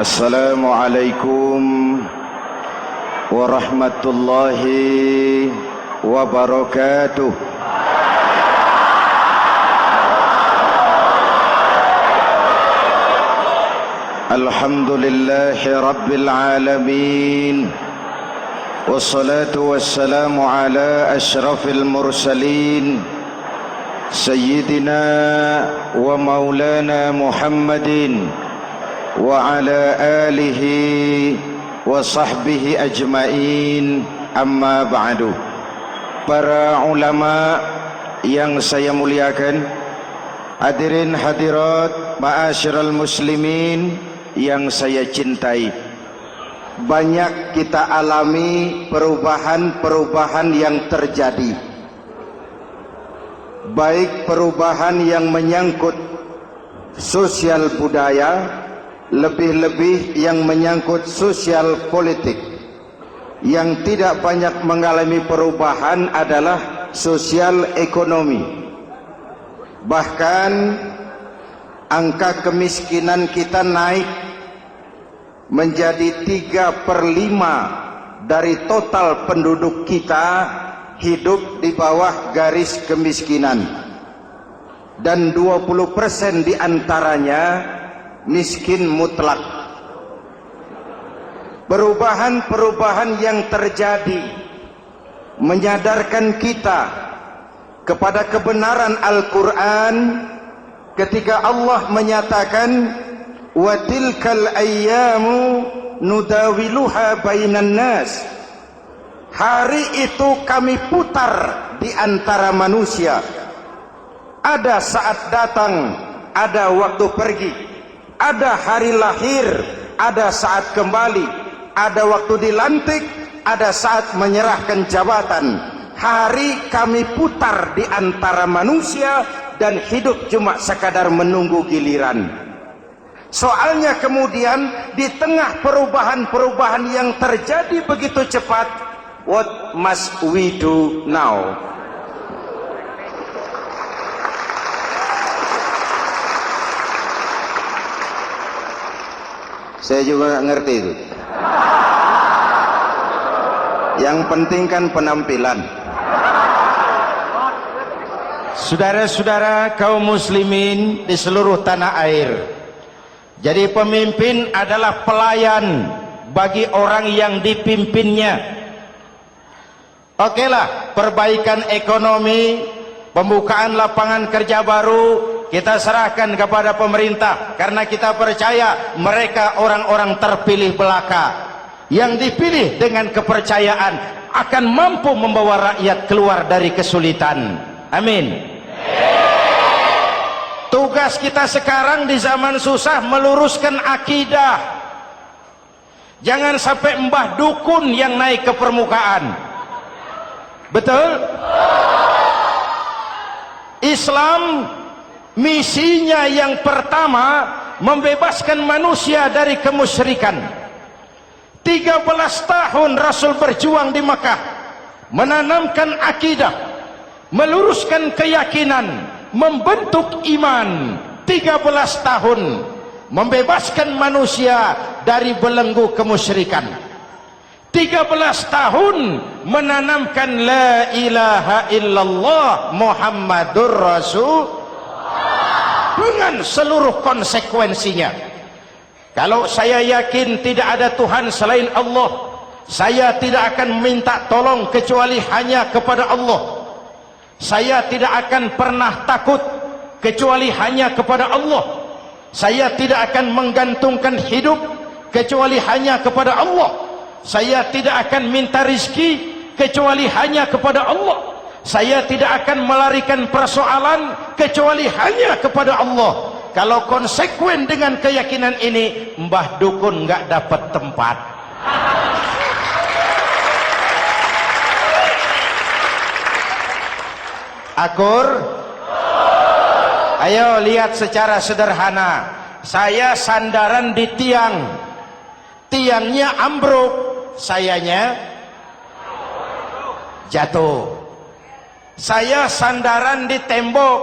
Assalamualaikum warahmatullahi wabarakatuh. Alhamdulillahi rabbil alamin. Wassalatu wassalamu ala asyrafil mursalin Sayyidina wa maulana Muhammadin wa ala alihi wa sahbihi ajmain, amma ba'du. Para ulama yang saya muliakan, hadirin hadirat ma'asyiral muslimin yang saya cintai, banyak kita alami perubahan-perubahan yang terjadi, baik perubahan yang menyangkut sosial budaya, lebih-lebih yang menyangkut sosial politik. Yang tidak banyak mengalami perubahan adalah sosial ekonomi. Bahkan angka kemiskinan kita naik menjadi 3/5 dari total penduduk kita hidup di bawah garis kemiskinan, dan 20% diantaranya miskin mutlak. Perubahan-perubahan yang terjadi menyadarkan kita kepada kebenaran Al-Quran ketika Allah menyatakan wa tilkal ayyamu nudawiluha bainan nas. Hari itu kami putar di antara manusia. Ada saat datang, ada waktu pergi. Ada hari lahir, ada saat kembali, ada waktu dilantik, ada saat menyerahkan jabatan. Hari kami putar di antara manusia dan hidup cuma sekadar menunggu giliran. Soalnya kemudian di tengah perubahan-perubahan yang terjadi begitu cepat, what must we do now? Saya juga nggak ngerti itu. Yang penting kan penampilan. Saudara-saudara kaum muslimin di seluruh tanah air, jadi pemimpin adalah pelayan bagi orang yang dipimpinnya. Okelah, perbaikan ekonomi, pembukaan lapangan kerja baru kita serahkan kepada pemerintah, karena kita percaya mereka orang-orang terpilih belaka yang dipilih dengan kepercayaan akan mampu membawa rakyat keluar dari kesulitan. Amin. Tugas kita sekarang di zaman susah meluruskan akidah. Jangan sampai mbah dukun yang naik ke permukaan. Betul? Islam misinya yang pertama membebaskan manusia dari kemusyrikan. 13 tahun Rasul berjuang di Makkah, menanamkan akidah, meluruskan keyakinan, membentuk iman. 13 tahun membebaskan manusia dari belenggu kemusyrikan. 13 tahun menanamkan la ilaha illallah Muhammadur Rasul dengan seluruh konsekuensinya. Kalau saya yakin tidak ada Tuhan selain Allah, saya tidak akan minta tolong kecuali hanya kepada Allah. Saya tidak akan pernah takut kecuali hanya kepada Allah. Saya tidak akan menggantungkan hidup kecuali hanya kepada Allah. Saya tidak akan minta rizki kecuali hanya kepada Allah. Saya tidak akan melarikan persoalan kecuali hanya kepada Allah. Kalau konsekuen dengan keyakinan ini, mbah dukun nggak dapat tempat. Akur? Ayo lihat secara sederhana. Saya sandaran di tiang, tiangnya ambruk, sayanya jatuh. Saya sandaran di tembok,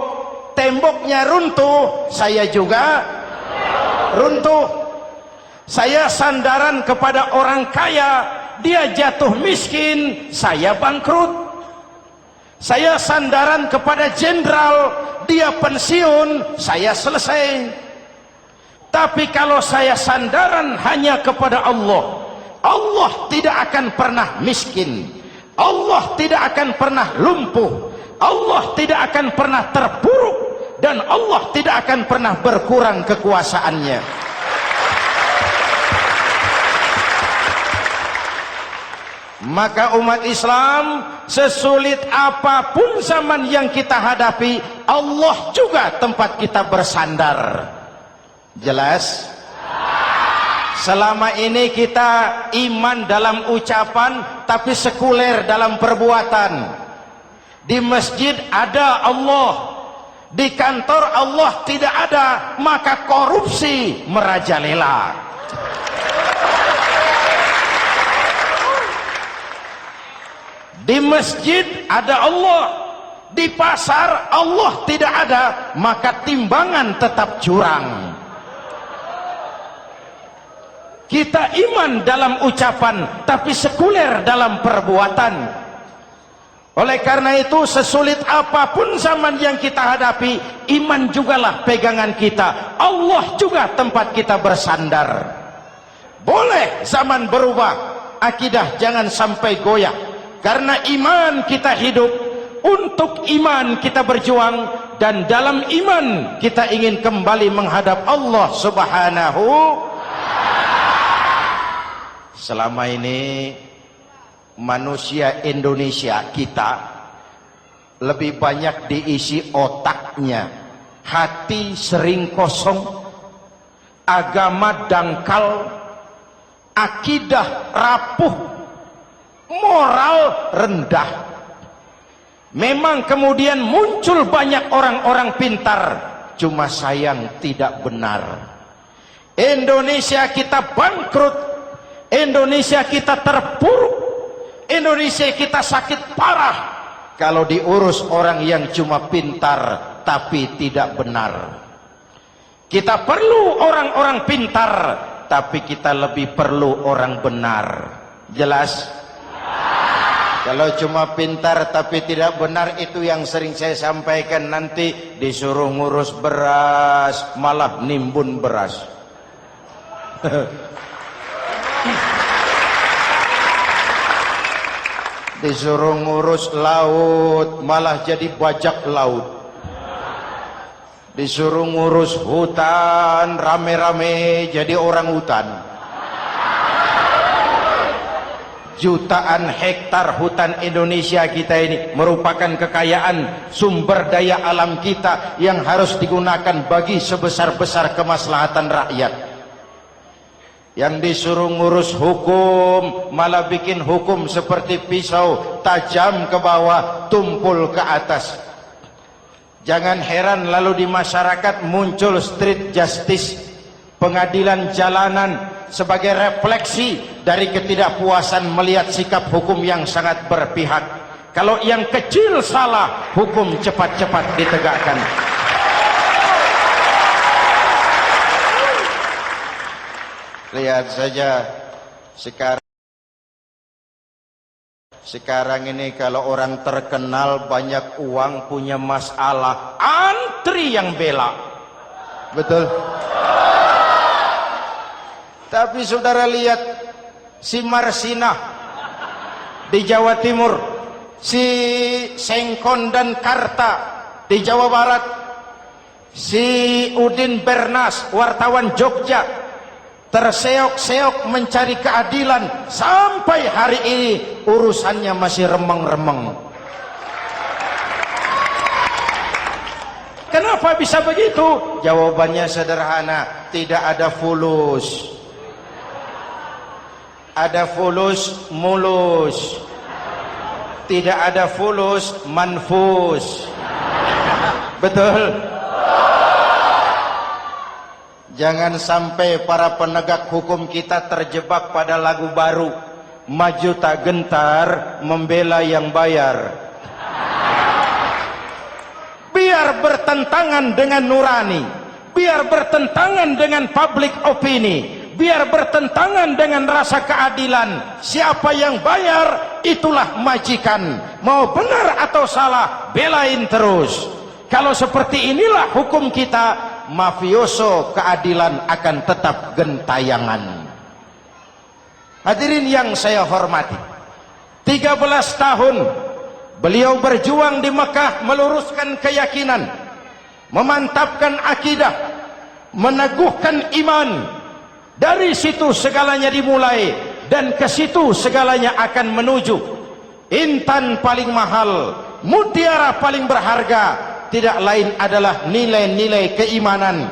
temboknya runtuh, saya juga runtuh. Saya sandaran kepada orang kaya, dia jatuh miskin, saya bangkrut. Saya sandaran kepada jenderal, dia pensiun, saya selesai. Tapi kalau saya sandaran hanya kepada Allah, Allah tidak akan pernah miskin, Allah tidak akan pernah lumpuh, Allah tidak akan pernah terpuruk, dan Allah tidak akan pernah berkurang kekuasaannya. Maka umat Islam, sesulit apapun zaman yang kita hadapi, Allah juga tempat kita bersandar. Jelas? Selama ini kita iman dalam ucapan, tapi sekuler dalam perbuatan. Di masjid ada Allah, di kantor Allah tidak ada, maka korupsi merajalela. Di masjid ada Allah, di pasar Allah tidak ada, maka timbangan tetap curang. Kita iman dalam ucapan, tapi sekuler dalam perbuatan. Oleh karena itu, sesulit apapun zaman yang kita hadapi, iman jugalah pegangan kita, Allah juga tempat kita bersandar. Boleh zaman berubah, akidah jangan sampai goyah. Karena iman kita hidup, untuk iman kita berjuang, dan dalam iman kita ingin kembali menghadap Allah Subhanahu. Selama ini manusia Indonesia kita lebih banyak diisi otaknya, hati sering kosong, agama dangkal, akidah rapuh, moral rendah. Memang kemudian muncul banyak orang-orang pintar, cuma sayang tidak benar. Indonesia kita bangkrut, Indonesia kita terpuruk, Indonesia kita sakit parah kalau diurus orang yang cuma pintar tapi tidak benar. Kita perlu orang-orang pintar, tapi kita lebih perlu orang benar. Jelas? Kalau cuma pintar tapi tidak benar, itu yang sering saya sampaikan, nanti disuruh ngurus beras malah nimbun beras. Disuruh ngurus laut malah jadi bajak laut. Disuruh ngurus hutan rame-rame jadi orang hutan. Jutaan hektar hutan Indonesia kita ini merupakan kekayaan sumber daya alam kita yang harus digunakan bagi sebesar-besar kemaslahatan rakyat. Yang disuruh ngurus hukum malah bikin hukum seperti pisau, tajam ke bawah, tumpul ke atas. Jangan heran lalu di masyarakat muncul street justice, pengadilan jalanan, sebagai refleksi dari ketidakpuasan melihat sikap hukum yang sangat berpihak. Kalau yang kecil salah, hukum cepat-cepat ditegakkan. Lihat saja sekarang ini, kalau orang terkenal banyak uang punya masalah, antri yang bela. Betul? Tapi saudara lihat si Marsinah di Jawa Timur, si Sengkon dan Karta di Jawa Barat, si Udin Bernas wartawan Jogja terseok-seok mencari keadilan, sampai hari ini urusannya masih remeng-remeng. Kenapa bisa begitu? Jawabannya sederhana, tidak ada fulus. Ada fulus mulus, tidak ada fulus manfus. Betul? Jangan sampai para penegak hukum kita terjebak pada lagu baru, maju tak gentar membela yang bayar. Biar bertentangan dengan nurani, biar bertentangan dengan public opini, biar bertentangan dengan rasa keadilan. Siapa yang bayar, itulah majikan. Mau benar atau salah, belain terus. Kalau seperti inilah hukum kita, mafioso keadilan akan tetap gentayangan. Hadirin yang saya hormati, 13 tahun beliau berjuang di Mekah, meluruskan keyakinan, memantapkan akidah, meneguhkan iman. Dari situ segalanya dimulai, dan ke situ segalanya akan menuju. Intan paling mahal, mutiara paling berharga, tidak lain adalah nilai-nilai keimanan.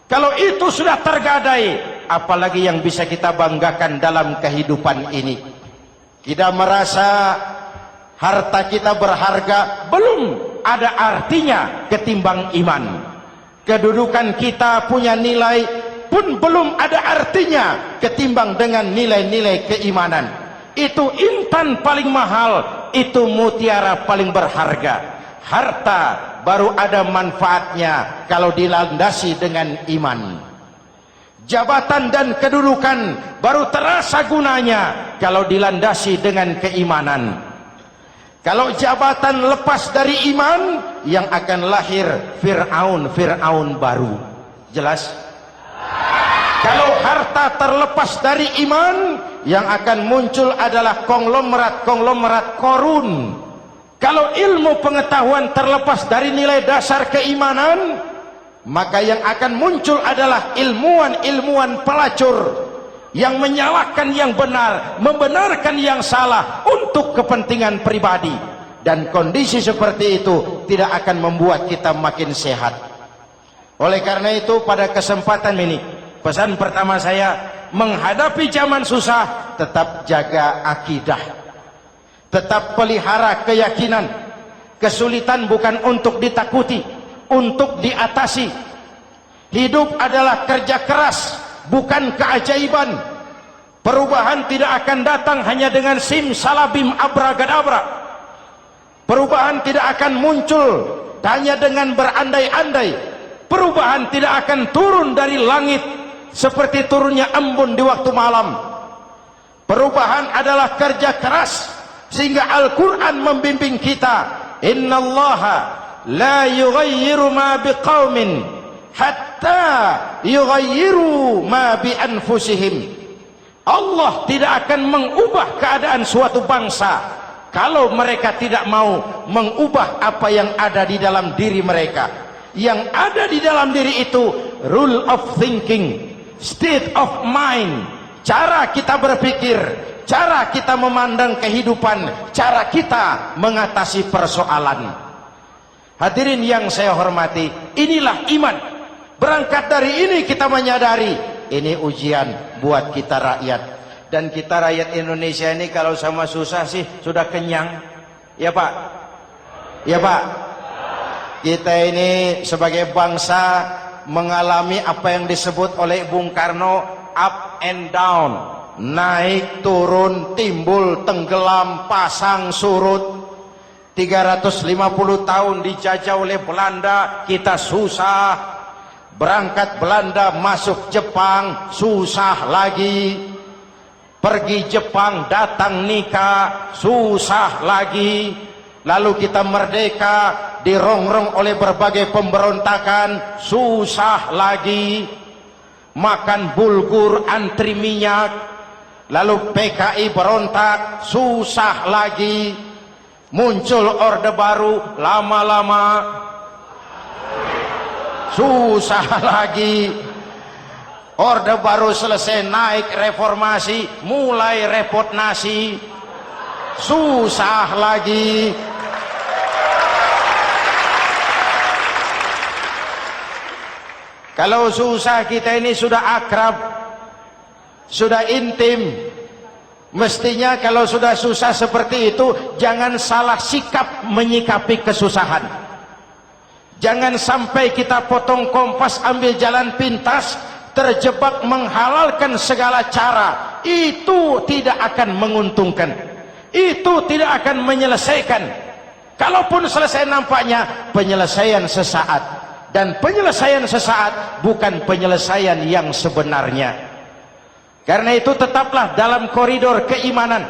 Kalau itu sudah tergadai, apalagi yang bisa kita banggakan dalam kehidupan ini? Kita merasa harta kita berharga, belum ada artinya ketimbang iman. Kedudukan kita punya nilai pun belum ada artinya ketimbang dengan nilai-nilai keimanan. Itu intan paling mahal, itu mutiara paling berharga. Harta baru ada manfaatnya kalau dilandasi dengan iman. Jabatan dan kedudukan baru terasa gunanya kalau dilandasi dengan keimanan. Kalau jabatan lepas dari iman, yang akan lahir Fir'aun baru. Jelas? Kalau harta terlepas dari iman, yang akan muncul adalah konglomerat korun. Kalau ilmu pengetahuan terlepas dari nilai dasar keimanan, maka yang akan muncul adalah ilmuwan pelacur yang menyalahkan yang benar, membenarkan yang salah untuk kepentingan pribadi. Dan kondisi seperti itu tidak akan membuat kita makin sehat. Oleh karena itu, pada kesempatan ini, pesan pertama saya, menghadapi zaman susah, tetap jaga akidah, tetap pelihara keyakinan. Kesulitan bukan untuk ditakuti, untuk diatasi. Hidup adalah kerja keras, bukan keajaiban. Perubahan tidak akan datang hanya dengan simsalabim abragadabra. Perubahan tidak akan muncul hanya dengan berandai-andai. Perubahan tidak akan turun dari langit seperti turunnya embun di waktu malam. Perubahan adalah kerja keras, sehingga Al-Quran membimbing kita, innallaha la yughayyiru ma biqaumin hatta yughayyiru ma bi anfusihim. Allah tidak akan mengubah keadaan suatu bangsa kalau mereka tidak mau mengubah apa yang ada di dalam diri mereka. Yang ada di dalam diri itu rule of thinking, state of mind, cara kita berpikir, cara kita memandang kehidupan, cara kita mengatasi persoalan. Hadirin yang saya hormati, inilah iman. Berangkat dari ini kita menyadari, ini ujian buat kita rakyat. Dan kita rakyat Indonesia ini kalau sama susah sih sudah kenyang. Ya Pak? Ya Pak? Kita ini sebagai bangsa mengalami apa yang disebut oleh Bung Karno up and down, naik turun, timbul tenggelam, pasang surut. 350 tahun dijajah oleh Belanda, kita susah. Berangkat Belanda masuk Jepang, susah lagi. Pergi Jepang, datang nikah, susah lagi. Lalu kita merdeka, dirongrong oleh berbagai pemberontakan, susah lagi. Makan bulgur, antri minyak. Lalu PKI berontak, susah lagi. Muncul orde baru, lama-lama susah lagi. Orde baru selesai, naik reformasi, mulai repot nasi, susah lagi. Kalau susah kita ini sudah akrab, sudah intim. Mestinya kalau sudah susah seperti itu, jangan salah sikap menyikapi kesusahan. Jangan sampai kita potong kompas, ambil jalan pintas, terjebak menghalalkan segala cara. Itu tidak akan menguntungkan. Itu tidak akan menyelesaikan. Kalaupun selesai, nampaknya penyelesaian sesaat. Dan penyelesaian sesaat bukan penyelesaian yang sebenarnya. Karena itu tetaplah dalam koridor keimanan.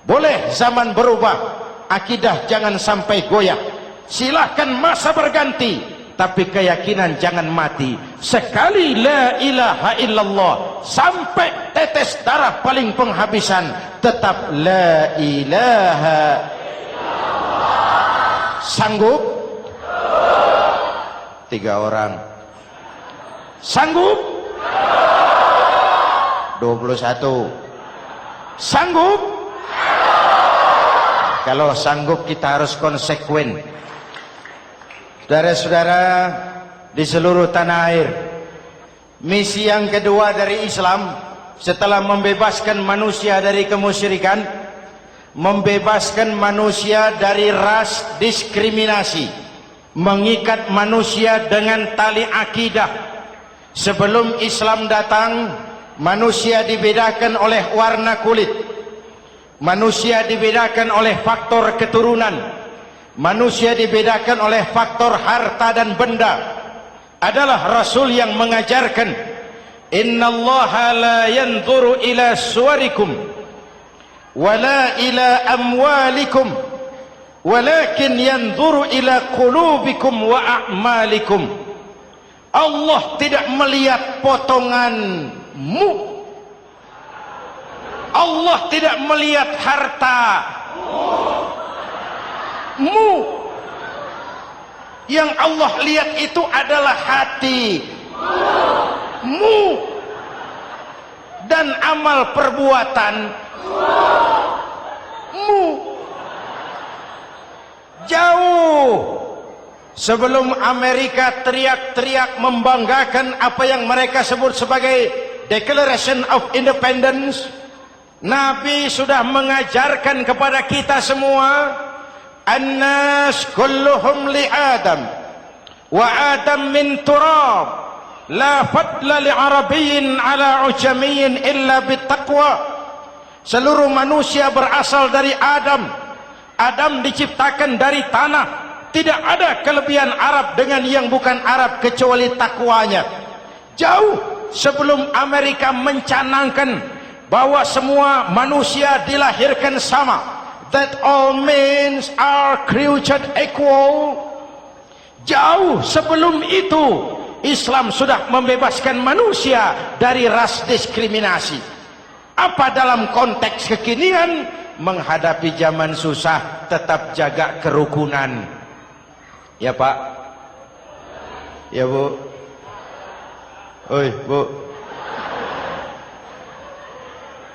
Boleh zaman berubah, akidah jangan sampai goyah. Silahkan masa berganti, tapi keyakinan jangan mati. Sekali la ilaha illallah sampai tetes darah paling penghabisan, tetap la ilaha illallah. Sanggup? 3 orang. Sanggup? 21. Sanggup? Kalau sanggup kita harus konsekuen. Saudara-saudara di seluruh tanah air, misi yang kedua dari Islam setelah membebaskan manusia dari kemusyrikan, membebaskan manusia dari ras diskriminasi, mengikat manusia dengan tali akidah. Sebelum Islam datang, manusia dibedakan oleh warna kulit, manusia dibedakan oleh faktor keturunan, manusia dibedakan oleh faktor harta dan benda. Adalah Rasul yang mengajarkan, innallaha la yanzuru ila suwarikum wala ila amwalikum walakin yanzuru ila qulubikum wa a'malikum. Allah tidak melihat potonganmu, Allah tidak melihat hartamu. Yang Allah lihat itu adalah hatimu dan amal perbuatanmu. Jauh sebelum Amerika teriak-teriak membanggakan apa yang mereka sebut sebagai Declaration of Independence, Nabi sudah mengajarkan kepada kita semua, annas kulluhum li Adam wa Adam min turab la fadla li arabiyyin ala ujamiyyin illa bittaqwa. Seluruh manusia berasal dari Adam. Adam diciptakan dari tanah. Tidak ada kelebihan Arab dengan yang bukan Arab kecuali takwanya. Jauh sebelum Amerika mencanangkan bahwa semua manusia dilahirkan sama, that all men are created equal. Jauh sebelum itu Islam sudah membebaskan manusia dari ras diskriminasi. Apa dalam konteks kekinian menghadapi zaman susah tetap jaga kerukunan? Ya Pak, ya Bu, oi Bu,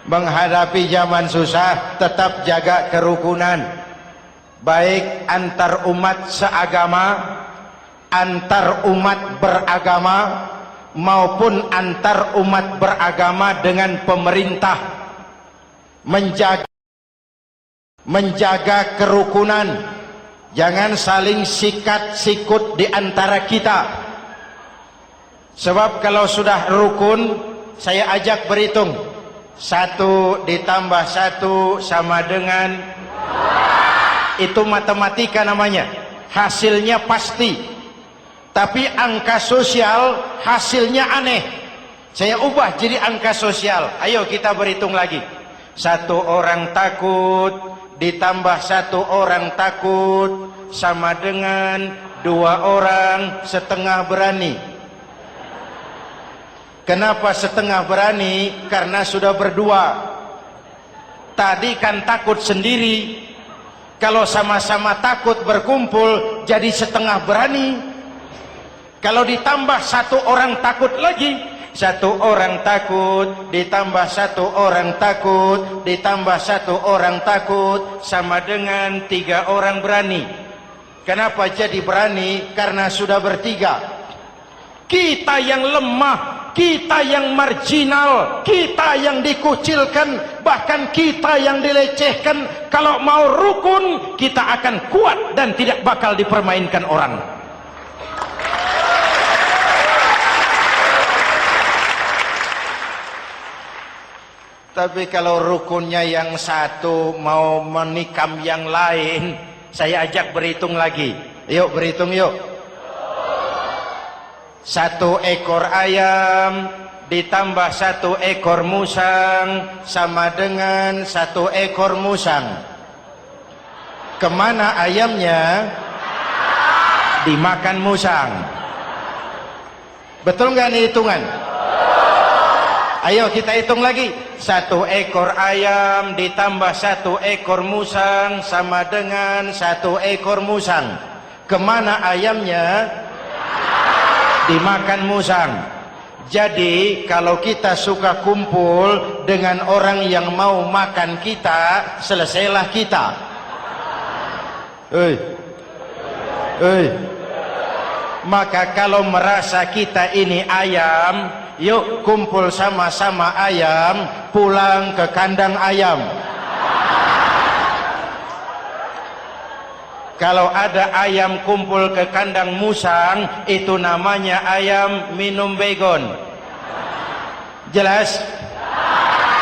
menghadapi zaman susah tetap jaga kerukunan, baik antar umat seagama, antar umat beragama, maupun antar umat beragama dengan pemerintah. Menjaga kerukunan. Jangan saling sikat sikut di antara kita. Sebab kalau sudah rukun, saya ajak berhitung. 1 ditambah 1 sama dengan, itu matematika namanya. Hasilnya pasti. Tapi angka sosial hasilnya aneh. Saya ubah jadi angka sosial. Ayo kita berhitung lagi. 1 orang takut ditambah 1 orang takut sama dengan 2 orang setengah berani. Kenapa setengah berani? Karena sudah berdua. Tadi kan takut sendiri. Kalau sama-sama takut berkumpul jadi setengah berani. Kalau ditambah 1 orang takut lagi, 1 orang takut ditambah 1 orang takut ditambah 1 orang takut sama dengan 3 orang berani. Kenapa jadi berani? Karena sudah bertiga. Kita yang lemah, kita yang marginal, kita yang dikucilkan, bahkan kita yang dilecehkan, kalau mau rukun kita akan kuat dan tidak bakal dipermainkan orang. Tapi kalau rukunnya yang satu mau menikam yang lain, saya ajak berhitung lagi. Yuk berhitung yuk. 1 ekor ayam ditambah 1 ekor musang sama dengan 1 ekor musang. Kemana ayamnya? Dimakan musang. Betul nggak nih hitungan? Ayo kita hitung lagi. 1 ekor ayam ditambah 1 ekor musang sama dengan 1 ekor musang. Kemana ayamnya? Dimakan musang. Jadi kalau kita suka kumpul dengan orang yang mau makan kita, selesailah kita. Maka kalau merasa kita ini ayam, yuk kumpul sama-sama ayam, pulang ke kandang ayam. Kalau ada ayam kumpul ke kandang musang, itu namanya ayam minum baygon. Jelas?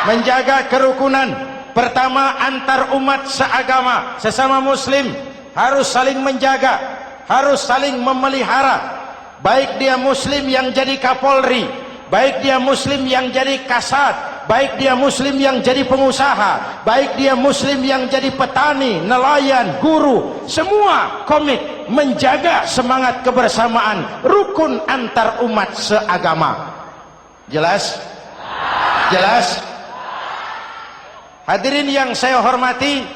Menjaga kerukunan. Pertama, antar umat seagama, sesama muslim harus saling menjaga, harus saling memelihara. Baik dia muslim yang jadi kapolri, baik dia muslim yang jadi kasat, baik dia muslim yang jadi pengusaha, baik dia muslim yang jadi petani, nelayan, guru, semua komit menjaga semangat kebersamaan, rukun antar umat seagama. Jelas? Jelas? Hadirin yang saya hormati,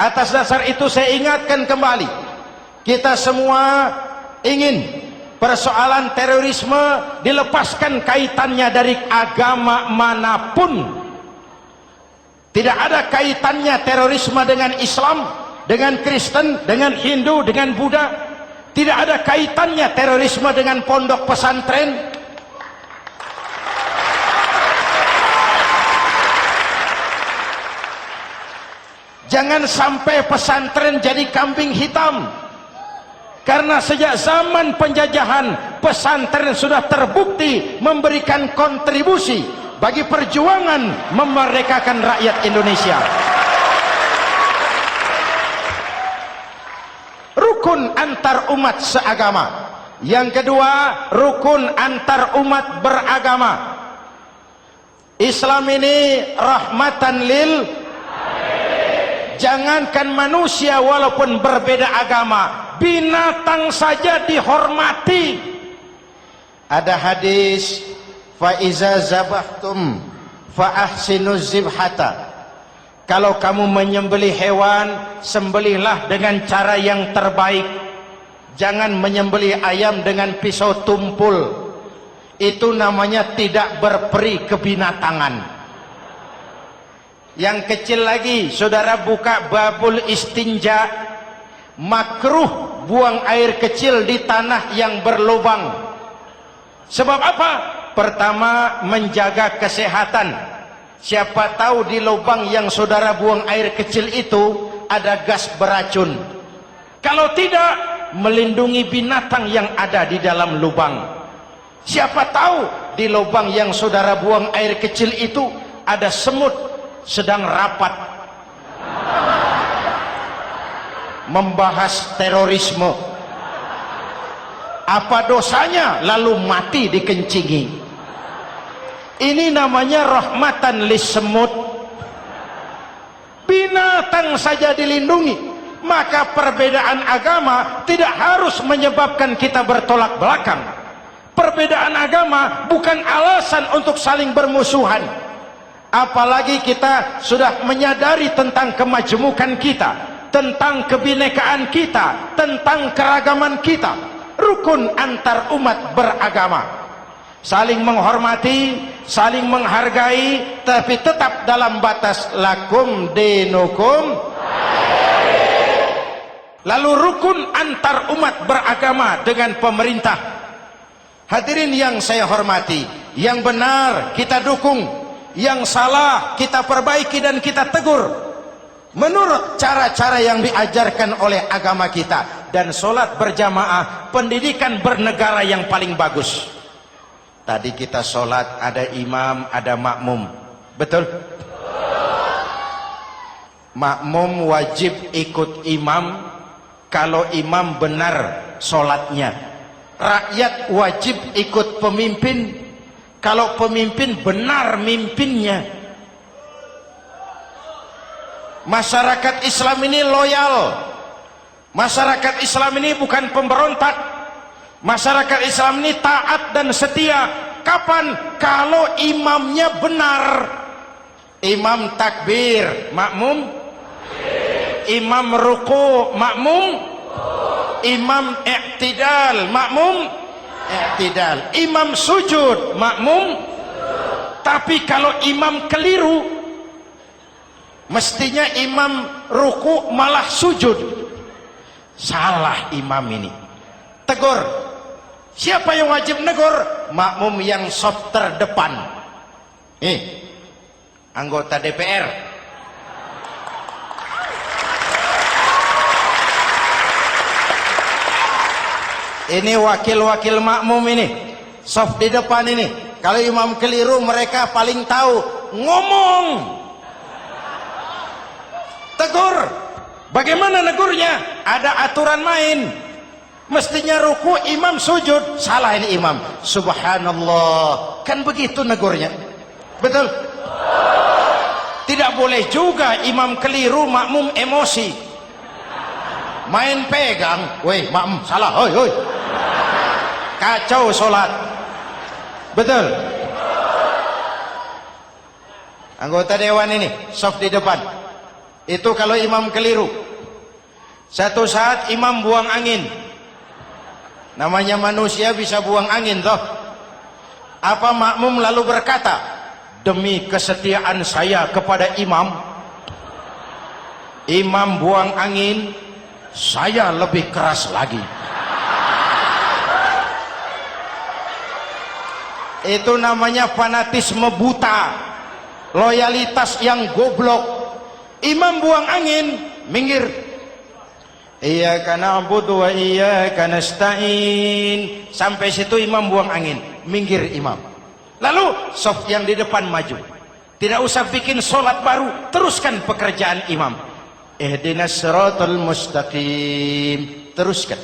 atas dasar itu saya ingatkan kembali, kita semua ingin persoalan terorisme dilepaskan kaitannya dari agama manapun. Tidak ada kaitannya terorisme dengan Islam, dengan Kristen, dengan Hindu, dengan Buddha. Tidak ada kaitannya terorisme dengan pondok pesantren. Jangan sampai pesantren jadi kambing hitam. Karena sejak zaman penjajahan, pesantren sudah terbukti memberikan kontribusi bagi perjuangan memerdekakan rakyat Indonesia. Rukun antar umat seagama. Yang kedua, rukun antar umat beragama. Islam ini rahmatan lil. Jangankan manusia walaupun berbeda agama, binatang saja dihormati. Ada hadis, fa iza zabahtum fa ahsinuz zibhata. Kalau kamu menyembelih hewan, sembelihlah dengan cara yang terbaik. Jangan menyembelih ayam dengan pisau tumpul. Itu namanya tidak berperi kebinatangan. Yang kecil lagi, saudara buka babul istinja, makruh buang air kecil di tanah yang berlubang. Sebab apa? Pertama, menjaga kesehatan. Siapa tahu di lubang yang saudara buang air kecil itu ada gas beracun. Kalau tidak, melindungi binatang yang ada di dalam lubang. Siapa tahu di lubang yang saudara buang air kecil itu ada semut sedang rapat membahas terorisme. Apa dosanya lalu mati dikencingi? Ini namanya rahmatan lis semut. Binatang saja dilindungi. Maka perbedaan agama tidak harus menyebabkan kita bertolak belakang. Perbedaan agama bukan alasan untuk saling bermusuhan. Apalagi kita sudah menyadari tentang kemajemukan kita, tentang kebinekaan kita, tentang keragaman kita. Rukun antar umat beragama, saling menghormati, saling menghargai, tapi tetap dalam batas lakum dinukum. Lalu rukun antar umat beragama dengan pemerintah. Hadirin yang saya hormati, yang benar kita dukung, yang salah kita perbaiki dan kita tegur menurut cara-cara yang diajarkan oleh agama kita. Dan sholat berjamaah, pendidikan bernegara yang paling bagus. Tadi kita sholat ada imam, ada makmum, betul? Makmum wajib ikut imam kalau imam benar sholatnya. Rakyat wajib ikut pemimpin kalau pemimpin benar mimpinnya. Masyarakat Islam ini loyal. Masyarakat Islam ini bukan pemberontak. Masyarakat Islam ini taat dan setia. Kapan? Kalau imamnya benar. Imam takbir, makmum. Imam ruku, makmum. Imam i'tidal, makmum. I'tidal. Imam sujud, makmum. Tapi kalau imam keliru, mestinya imam ruku malah sujud. Salah imam ini. Tegur. Siapa yang wajib negur? Makmum yang saf terdepan. Anggota DPR. Ini wakil-wakil makmum ini, saf di depan ini. Kalau imam keliru, mereka paling tahu. Ngomong. Tegur. Bagaimana negurnya? Ada aturan main. Mestinya ruku, imam sujud. Salah ini imam. Subhanallah. Kan begitu negurnya. Betul? Tidak boleh juga imam keliru, makmum emosi. Main pegang. Woi, makmum salah. Hoi, hoi. Kacau sholat. Betul? Anggota dewan ini, saf di depan. Itu kalau imam keliru. Satu saat imam buang angin. Namanya manusia bisa buang angin toh. Apa makmum lalu berkata, demi kesetiaan saya kepada imam, imam buang angin, saya lebih keras lagi. Itu namanya fanatisme buta, loyalitas yang goblok. Imam buang angin, minggir. Iyyaka na'budu wa iyyaka nasta'in. Sampai situ imam buang angin, minggir imam. Lalu saf yang di depan maju. Tidak usah bikin sholat baru, teruskan pekerjaan imam. Ihdinas siratal mustaqim. Teruskan.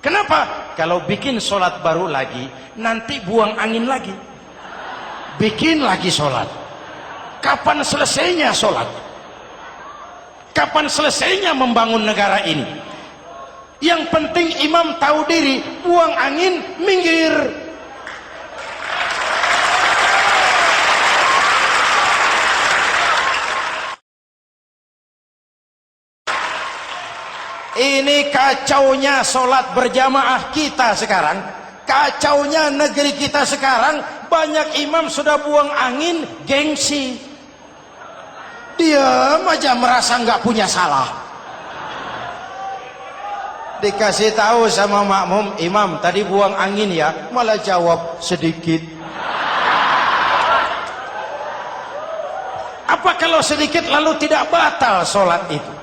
Kenapa? Kalau bikin sholat baru lagi, nanti buang angin lagi. Bikin lagi sholat. Kapan selesainya sholat? Kapan selesainya membangun negara ini? Yang penting imam tahu diri, buang angin, minggir. Ini kacaunya sholat berjamaah kita sekarang. Kacaunya negeri kita sekarang. Banyak imam sudah buang angin, gengsi. Diam aja merasa nggak punya salah. Dikasih tahu sama makmum, imam tadi buang angin ya, malah jawab sedikit. Apa kalau sedikit lalu tidak batal sholat itu?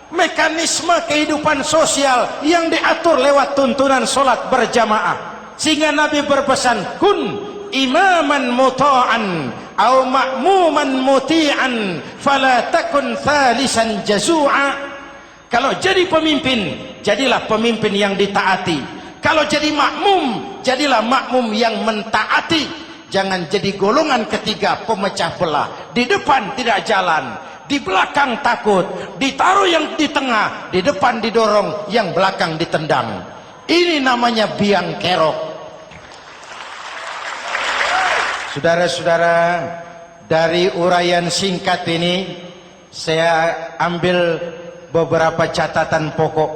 Mekanisme kehidupan sosial yang diatur lewat tuntunan sholat berjamaah, sehingga Nabi berpesan, kun imaman muta'an au ma'muman muti'an fala takun thalisan jazu'a. Kalau jadi pemimpin, jadilah pemimpin yang ditaati. Kalau jadi makmum, jadilah makmum yang mentaati. Jangan jadi golongan ketiga pemecah belah. Di depan tidak jalan, di belakang takut, ditaruh yang di tengah, di depan didorong, yang belakang ditendang. Ini namanya biang kerok. Saudara-saudara, dari uraian singkat ini saya ambil beberapa catatan pokok.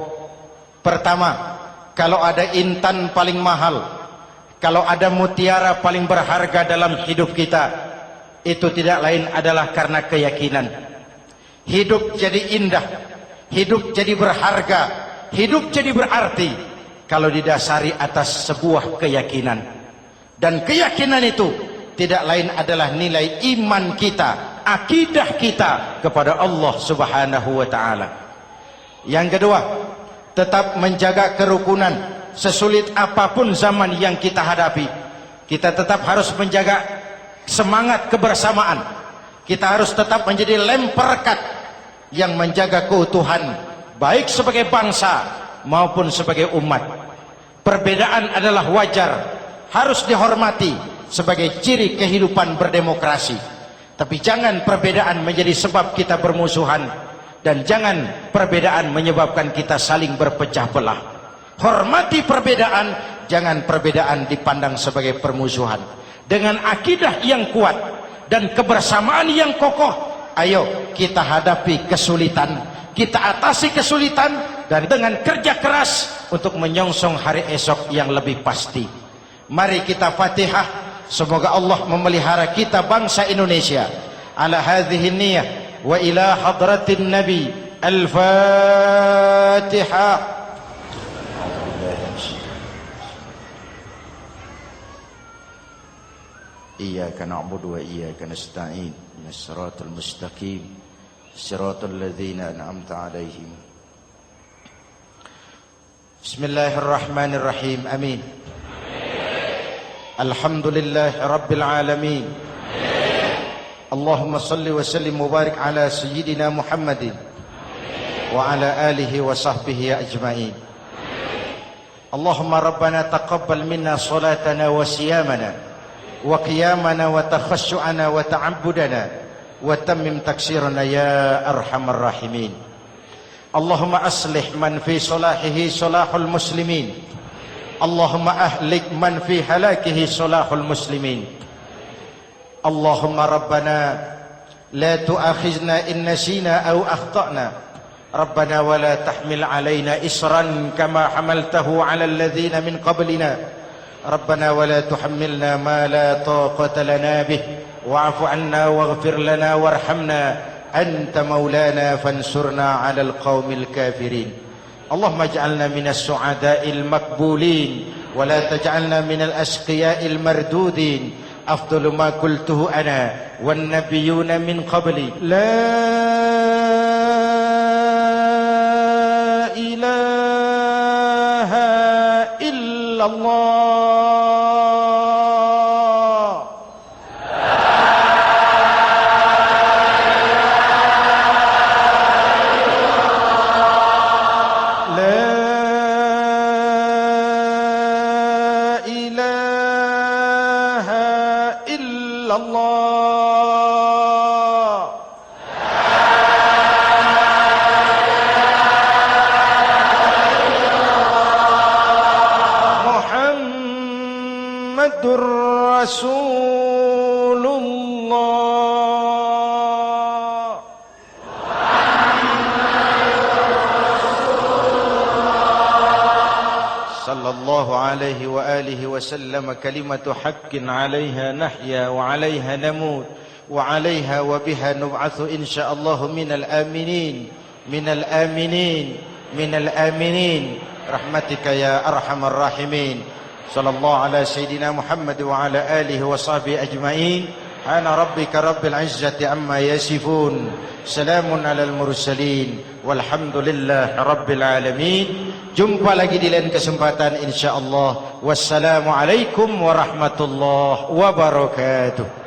Pertama, kalau ada intan paling mahal, kalau ada mutiara paling berharga dalam hidup kita, itu tidak lain adalah karena keyakinan. Hidup jadi indah, hidup jadi berharga, hidup jadi berarti kalau didasari atas sebuah keyakinan. Dan keyakinan itu tidak lain adalah nilai iman kita, akidah kita kepada Allah Subhanahu wa ta'ala. Yang kedua, tetap menjaga kerukunan. Sesulit apapun zaman yang kita hadapi, kita tetap harus menjaga semangat kebersamaan. Kita harus tetap menjadi lem perekat yang menjaga keutuhan, baik sebagai bangsa maupun sebagai umat. Perbedaan adalah wajar, harus dihormati sebagai ciri kehidupan berdemokrasi. Tapi jangan perbedaan menjadi sebab kita bermusuhan, dan jangan perbedaan menyebabkan kita saling berpecah belah. Hormati perbedaan, jangan perbedaan dipandang sebagai permusuhan. Dengan akidah yang kuat dan kebersamaan yang kokoh, ayo kita hadapi kesulitan, kita atasi kesulitan, dan dengan kerja keras untuk menyongsong hari esok yang lebih pasti. Mari kita Fatihah. Semoga Allah memelihara kita bangsa Indonesia. Ala hadhihi niyah wa ila hadratin Nabi. Al-Fatihah. Iyyaka na'budu wa iyyaka nasta'in. Ihdinas siratal mustaqim. Siratal ladzina an'amta 'alaihim. Bismillahirrahmanirrahim. Amin. Alhamdulillah Rabbil Alamin. Allahumma salli wa sallim mubarak ala Sayyidina Muhammadin wa ala alihi wa sahbihi ajma'in. Allahumma Rabbana taqabbal minna salatana wa siyamana wa qiyamana wa takhassu'ana wa ta'abbudana wa tammim taksirana ya arhamar rahimin. Allahumma aslih man fi salahihi salahul muslimin. Allahumma ahlik man fi halakihi salahul muslimin. Allahumma Rabbana la tu'akhizna in nasina aw akhtana. Rabbana wa la tahmil alaina isran kama hamaltahu ala alladhina min qablina. Rabbana wa la tuhammilna ma la taqata lana bih wa'fu 'anna waghfir lana warhamna anta maulana fansurna 'alal qaumil kafirin. Allahumma ij'alna minas su'ada'il makbulin wa la taj'alna minal ashqiya'il mardudin. Afdalu ma qultuhu ana wan nabiyyuna min qabli la ilaha illallah. Rasulullah sallallahu alaihi wa alihi wasallam. Kalimatu haqqin 'alaiha nahya wa 'alaiha namut wa 'alaiha wa biha nub'atsu insyaallah minal aminin minal aminin minal aminin rahmatika ya arhamar rahimin. Sallallahu ala Sayyidina Muhammad wa ala alihi wa sahbihi ajma'in. Ana rabbika rabbil izzati amma yasifun. Salamun alal mursalin. Walhamdulillah rabbil alamin. Jumpa lagi di lain kesempatan insyaallah. Wassalamualaikum warahmatullahi wabarakatuh.